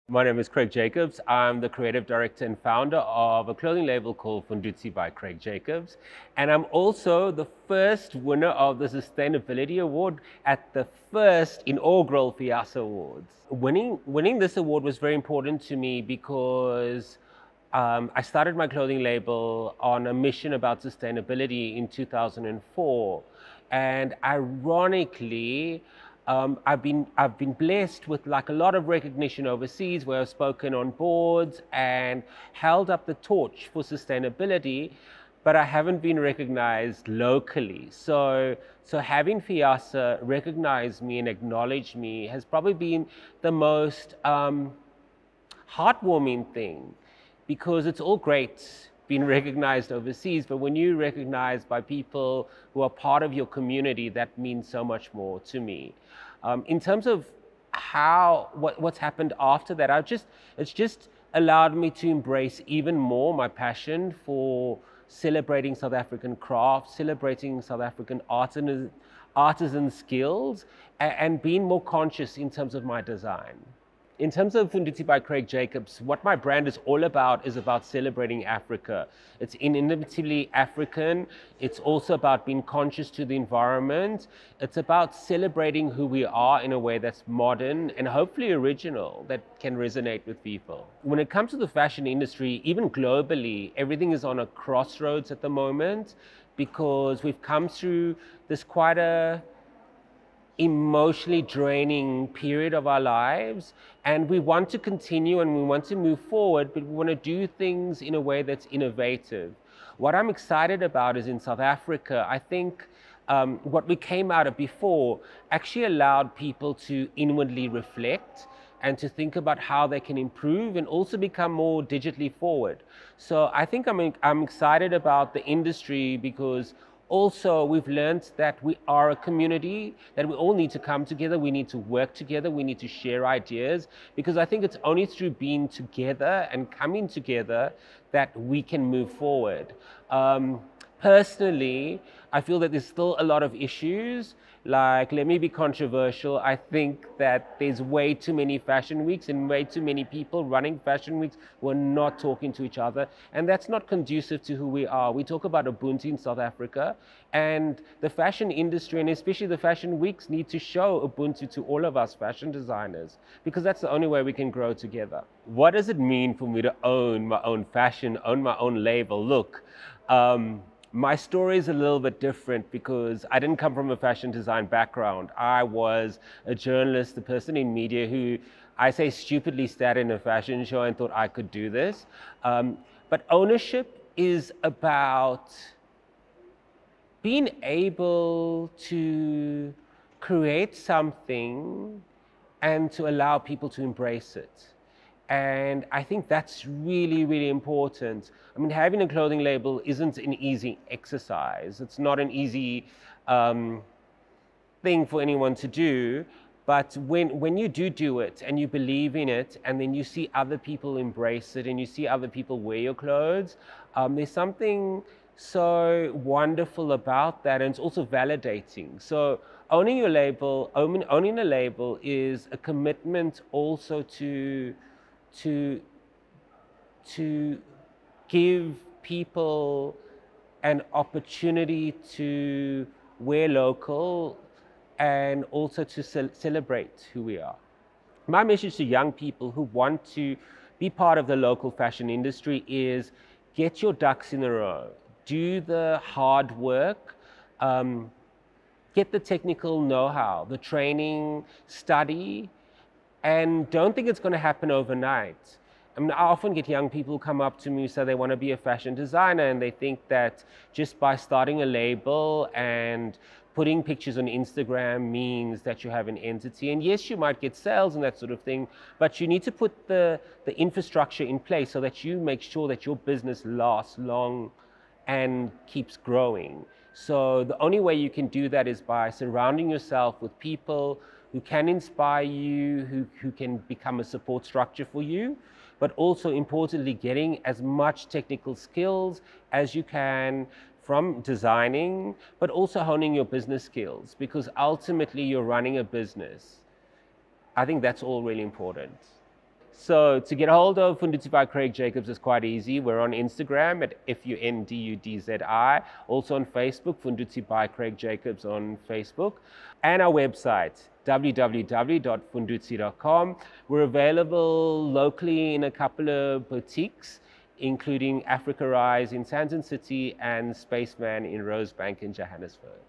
My name is Craig Jacobs. I'm the creative director and founder of a clothing label called Fundutsi by Craig Jacobs. And I'm also the first winner of the Sustainability Award at the first inaugural FIASA Awards. Winning this award was very important to me because I started my clothing label on a mission about sustainability in 2004. And ironically, I've been blessed with like a lot of recognition overseas where I've spoken on boards and held up the torch for sustainability, but I haven't been recognized locally. So having FIASA recognize me and acknowledge me has probably been the most heartwarming thing, because it's all great being recognized overseas, but when you're recognized by people who are part of your community, that means so much more to me. In terms of what's happened after that, it's just allowed me to embrace even more my passion for celebrating South African craft, celebrating South African artisan skills, and being more conscious in terms of my design. In terms of Fundutsi by Craig Jacobs, what my brand is all about is about celebrating Africa. It's inimitable African. It's also about being conscious to the environment. It's about celebrating who we are in a way that's modern and hopefully original, that can resonate with people. When it comes to the fashion industry, even globally, everything is on a crossroads at the moment, because we've come through this quite a emotionally draining period of our lives, and we want to continue and we want to move forward, but we want to do things in a way that's innovative. What I'm excited about is in South Africa, I think what we came out of before actually allowed people to inwardly reflect and to think about how they can improve and also become more digitally forward. So I think I'm excited about the industry, because also we've learned that we are a community, that we all need to come together, we need to work together, we need to share ideas, because I think it's only through being together and coming together that we can move forward. Personally, I feel that there's still a lot of issues. Like, let me be controversial. I think that there's way too many fashion weeks and way too many people running fashion weeks who are not talking to each other. And that's not conducive to who we are. We talk about Ubuntu in South Africa, and the fashion industry, and especially the fashion weeks, need to show Ubuntu to all of us fashion designers, because that's the only way we can grow together. What does it mean for me to own my own fashion, own my own label? Look, my story is a little bit different, because I didn't come from a fashion design background. I was a journalist, a person in media who, I say, stupidly sat in a fashion show and thought I could do this. But ownership is about being able to create something and to allow people to embrace it. And I think that's really, really important. I mean, having a clothing label isn't an easy exercise. It's not an easy thing for anyone to do. But when you do it and you believe in it, and then you see other people embrace it and you see other people wear your clothes, there's something so wonderful about that, and it's also validating. So owning your label, owning a label is a commitment also to give people an opportunity to wear local and also to celebrate who we are. My message to young people who want to be part of the local fashion industry is: get your ducks in a row, do the hard work, get the technical know-how, the training, study, and don't think it's going to happen overnight. I mean, I often get young people who come up to me, say they want to be a fashion designer, and they think that just by starting a label and putting pictures on Instagram means that you have an entity. And yes, you might get sales and that sort of thing, but you need to put the infrastructure in place so that you make sure that your business lasts long and keeps growing. So the only way you can do that is by surrounding yourself with people who can inspire you, who can become a support structure for you, but also importantly, getting as much technical skills as you can from designing, but also honing your business skills, because ultimately you're running a business. I think that's all really important. So to get a hold of Fundudzi by Craig Jacobs is quite easy. We're on Instagram at FUNDUDZI, also on Facebook, Fundudzi by Craig Jacobs on Facebook, and our website, www.fundudzi.com. We're available locally in a couple of boutiques, including Africa Rise in Sandton City and Spaceman in Rosebank in Johannesburg.